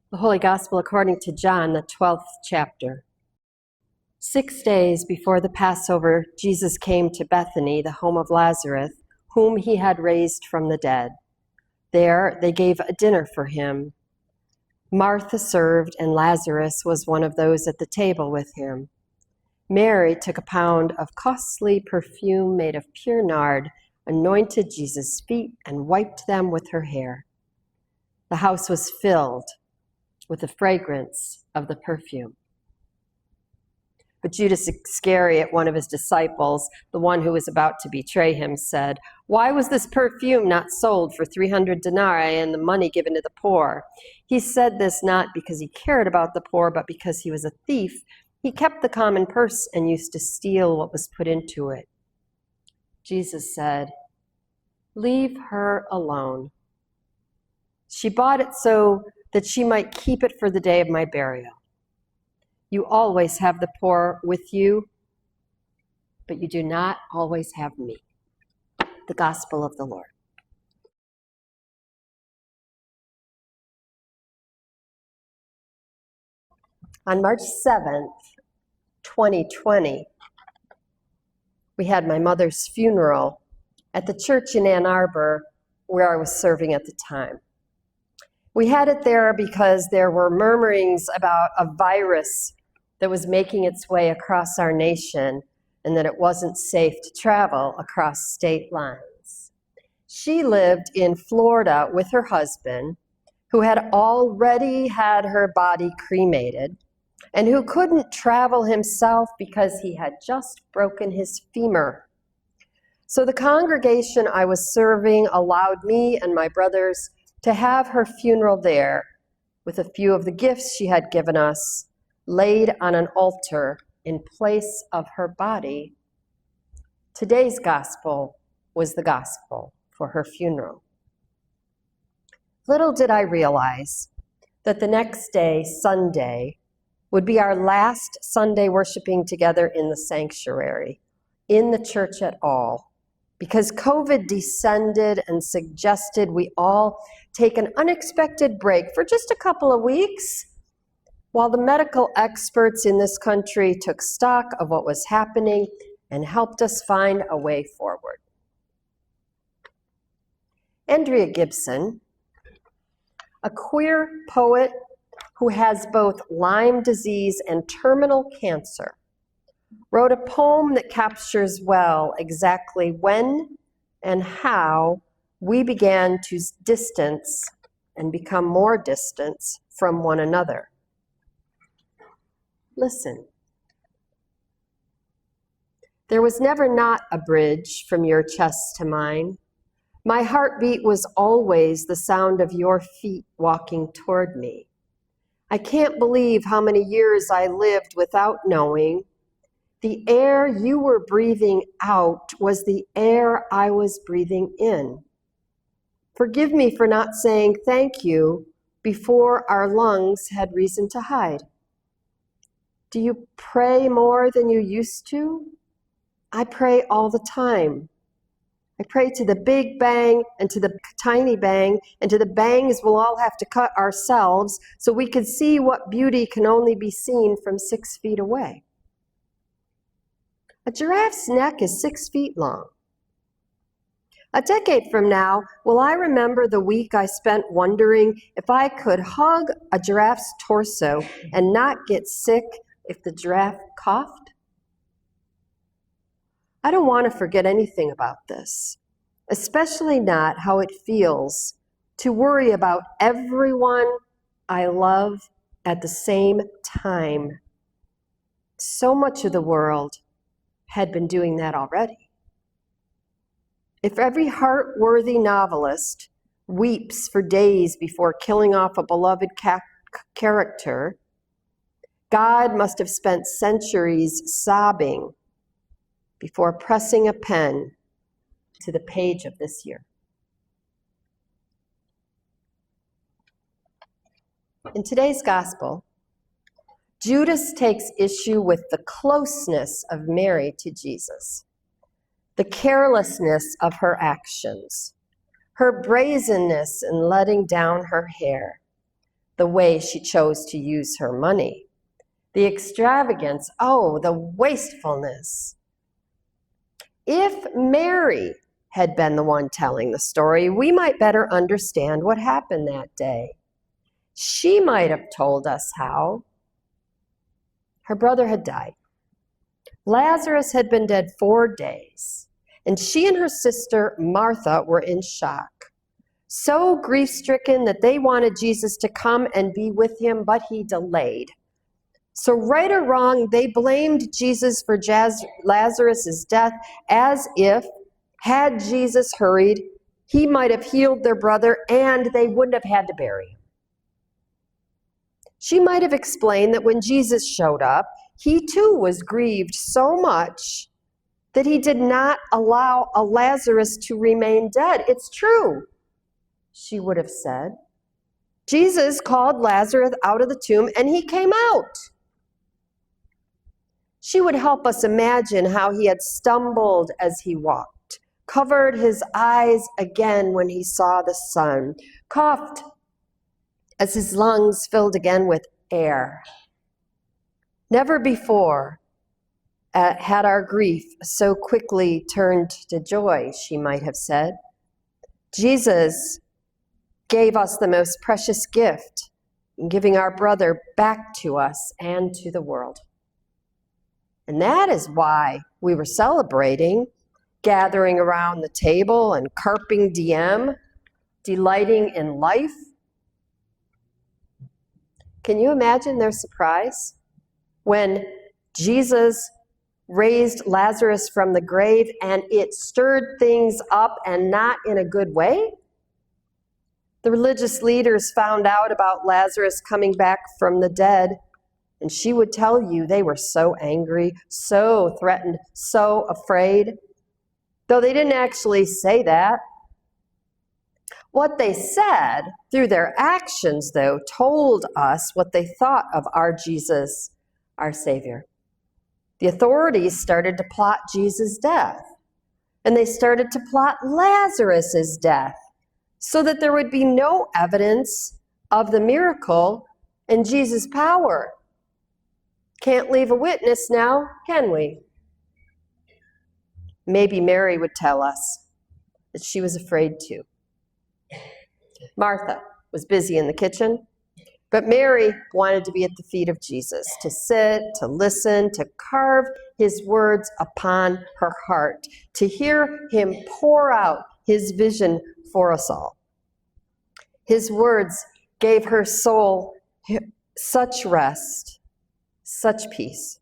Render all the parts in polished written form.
The Holy Gospel according to John, the 12th chapter. 6 days before the Passover, Jesus came to Bethany, the home of Lazarus, whom he had raised from the dead. There they gave a dinner for him. Martha served, and Lazarus was one of those at the table with him. Mary took a pound of costly perfume made of pure nard, anointed Jesus' feet, and wiped them with her hair. The house was filled with the fragrance of the perfume. But Judas Iscariot, one of his disciples, the one who was about to betray him, said, "Why was this perfume not sold for 300 denarii and the money given to the poor?" He said this not because he cared about the poor, but because he was a thief. He kept the common purse and used to steal what was put into it. Jesus said, "Leave her alone. She bought it so that she might keep it for the day of my burial. You always have the poor with you, but you do not always have me." The Gospel of the Lord. On March 7th, 2020, we had my mother's funeral at the church in Ann Arbor where I was serving at the time. We had it there because there were murmurings about a virus that was making its way across our nation and that it wasn't safe to travel across state lines. She lived in Florida with her husband, who had already had her body cremated and who couldn't travel himself because he had just broken his femur. So the congregation I was serving allowed me and my brothers to have her funeral there with a few of the gifts she had given us laid on an altar in place of her body. Today's gospel was the gospel for her funeral. Little did I realize that the next day, Sunday, would be our last Sunday worshiping together in the sanctuary, in the church at all, because COVID descended and suggested we all take an unexpected break for just a couple of weeks while the medical experts in this country took stock of what was happening and helped us find a way forward. Andrea Gibson, a queer poet who has both Lyme disease and terminal cancer, wrote a poem that captures well exactly when and how we began to distance and become more distant from one another. Listen. There was never not a bridge from your chest to mine. My heartbeat was always the sound of your feet walking toward me. I can't believe how many years I lived without knowing the air you were breathing out was the air I was breathing in. Forgive me for not saying thank you before our lungs had reason to hide. Do you pray more than you used to? I pray all the time. I pray to the big bang and to the tiny bang and to the bangs we'll all have to cut ourselves so we can see what beauty can only be seen from 6 feet away. A giraffe's neck is 6 feet long. A decade from now, will I remember the week I spent wondering if I could hug a giraffe's torso and not get sick if the giraffe coughed? I don't want to forget anything about this, especially not how it feels to worry about everyone I love at the same time. So much of the world had been doing that already. If every heart-worthy novelist weeps for days before killing off a beloved character, God must have spent centuries sobbing before pressing a pen to the page of this year. In today's gospel, Judas takes issue with the closeness of Mary to Jesus, the carelessness of her actions, her brazenness in letting down her hair, the way she chose to use her money. The extravagance, oh, the wastefulness. If Mary had been the one telling the story, we might better understand what happened that day. She might have told us how. Her brother had died. Lazarus had been dead 4 days, and she and her sister Martha were in shock, so grief-stricken that they wanted Jesus to come and be with him, but he delayed. So right or wrong, they blamed Jesus for Lazarus' death, as if, had Jesus hurried, he might have healed their brother and they wouldn't have had to bury him. She might have explained that when Jesus showed up, he too was grieved so much that he did not allow a Lazarus to remain dead. It's true, she would have said. Jesus called Lazarus out of the tomb and he came out. She would help us imagine how he had stumbled as he walked, covered his eyes again when he saw the sun, coughed as his lungs filled again with air. Never before had our grief so quickly turned to joy, she might have said. Jesus gave us the most precious gift, giving our brother back to us and to the world. And that is why we were celebrating, gathering around the table and carping diem, delighting in life. Can you imagine their surprise when Jesus raised Lazarus from the grave and it stirred things up, and not in a good way? The religious leaders found out about Lazarus coming back from the dead, and she would tell you they were so angry, so threatened, so afraid, though they didn't actually say that. What they said through their actions, though, told us what they thought of our Jesus, our Savior. The authorities started to plot Jesus' death, and they started to plot Lazarus' death so that there would be no evidence of the miracle and Jesus' power. Can't leave a witness now, can we? Maybe Mary would tell us that she was afraid to. Martha was busy in the kitchen, but Mary wanted to be at the feet of Jesus, to sit, to listen, to carve his words upon her heart, to hear him pour out his vision for us all. His words gave her soul such rest, such peace.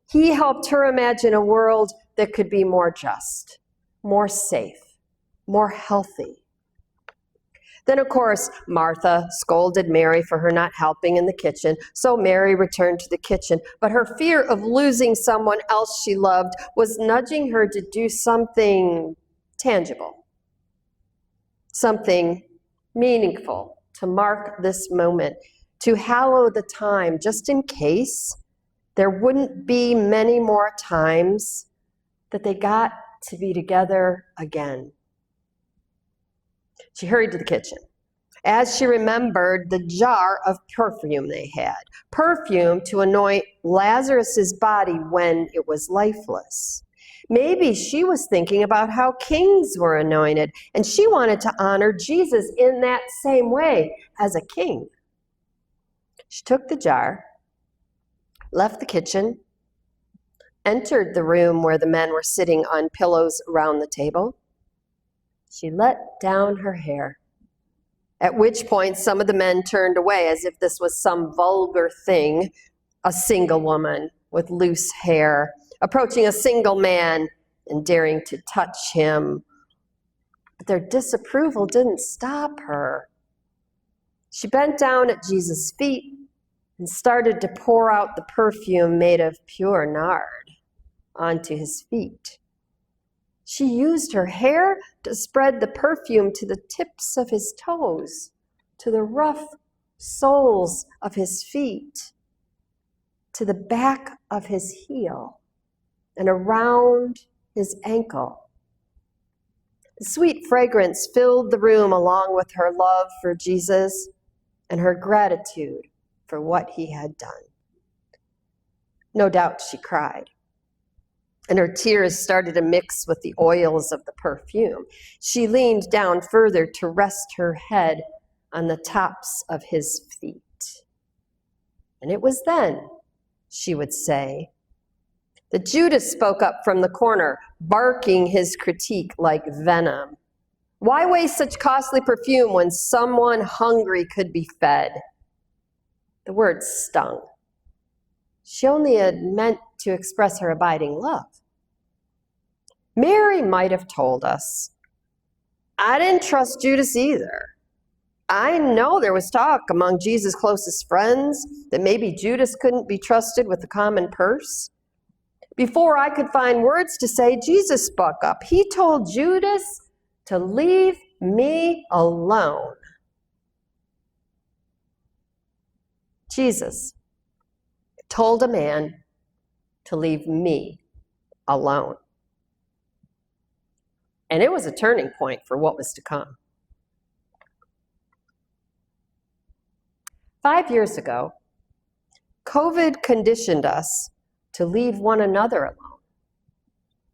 He helped her imagine a world that could be more just, more safe, more healthy. Then, of course, Martha scolded Mary for her not helping in the kitchen, so Mary returned to the kitchen. But her fear of losing someone else she loved was nudging her to do something tangible, something meaningful, to mark this moment, to hallow the time, just in case there wouldn't be many more times that they got to be together again. She hurried to the kitchen as she remembered the jar of perfume they had, perfume to anoint Lazarus's body when it was lifeless. Maybe she was thinking about how kings were anointed, and she wanted to honor Jesus in that same way as a king. She took the jar, left the kitchen, entered the room where the men were sitting on pillows around the table. She let down her hair, at which point some of the men turned away as if this was some vulgar thing, a single woman with loose hair approaching a single man and daring to touch him. But their disapproval didn't stop her. She bent down at Jesus' feet and started to pour out the perfume made of pure nard onto his feet. She used her hair to spread the perfume to the tips of his toes, to the rough soles of his feet, to the back of his heel, and around his ankle. The sweet fragrance filled the room along with her love for Jesus, and her gratitude for what he had done. No doubt she cried, and her tears started to mix with the oils of the perfume. She leaned down further to rest her head on the tops of his feet. And it was then, she would say, that Judas spoke up from the corner, barking his critique like venom. Why waste such costly perfume when someone hungry could be fed? The words stung. She only had meant to express her abiding love. Mary might have told us, I didn't trust Judas either. I know there was talk among Jesus' closest friends that maybe Judas couldn't be trusted with the common purse. Before I could find words to say, Jesus spoke up. He told Judas to leave me alone. Jesus told a man to leave me alone. And it was a turning point for what was to come. 5 years ago, COVID conditioned us to leave one another alone,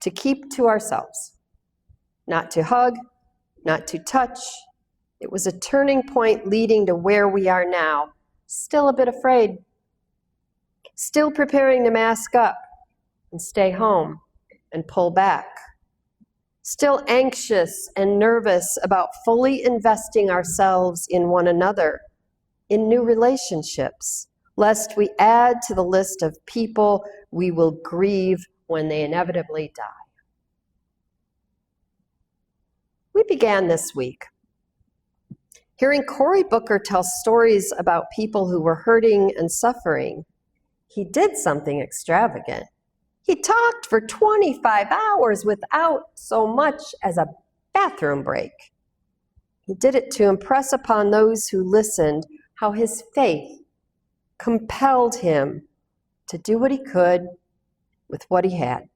to keep to ourselves, not to hug, not to touch. It was a turning point leading to where we are now, still a bit afraid, still preparing to mask up and stay home and pull back, still anxious and nervous about fully investing ourselves in one another, in new relationships, lest we add to the list of people we will grieve when they inevitably die. We began this week hearing Cory Booker tell stories about people who were hurting and suffering. He did something extravagant. He talked for 25 hours without so much as a bathroom break. He did it to impress upon those who listened how his faith compelled him to do what he could with what he had.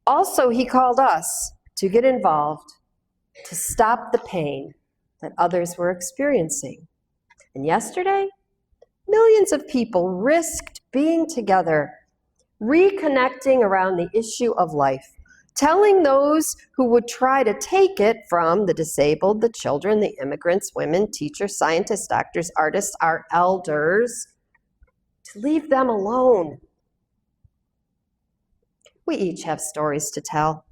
Also, he called us to get involved, to stop the pain that others were experiencing. And yesterday, millions of people risked being together, reconnecting around the issue of life, telling those who would try to take it from the disabled, the children, the immigrants, women, teachers, scientists, doctors, artists, our elders, to leave them alone. We each have stories to tell.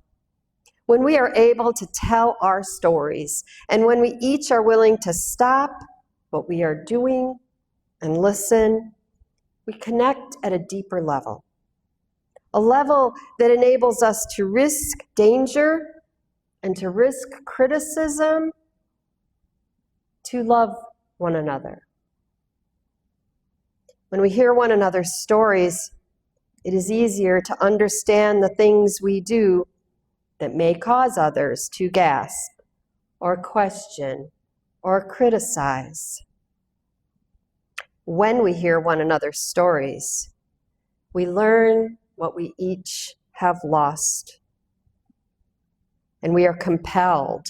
When we are able to tell our stories, and when we each are willing to stop what we are doing and listen, we connect at a deeper level. A level that enables us to risk danger and to risk criticism, to love one another. When we hear one another's stories, it is easier to understand the things we do that may cause others to gasp or question or criticize. When we hear one another's stories, we learn what we each have lost, and we are compelled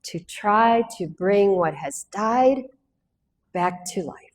to try to bring what has died back to life.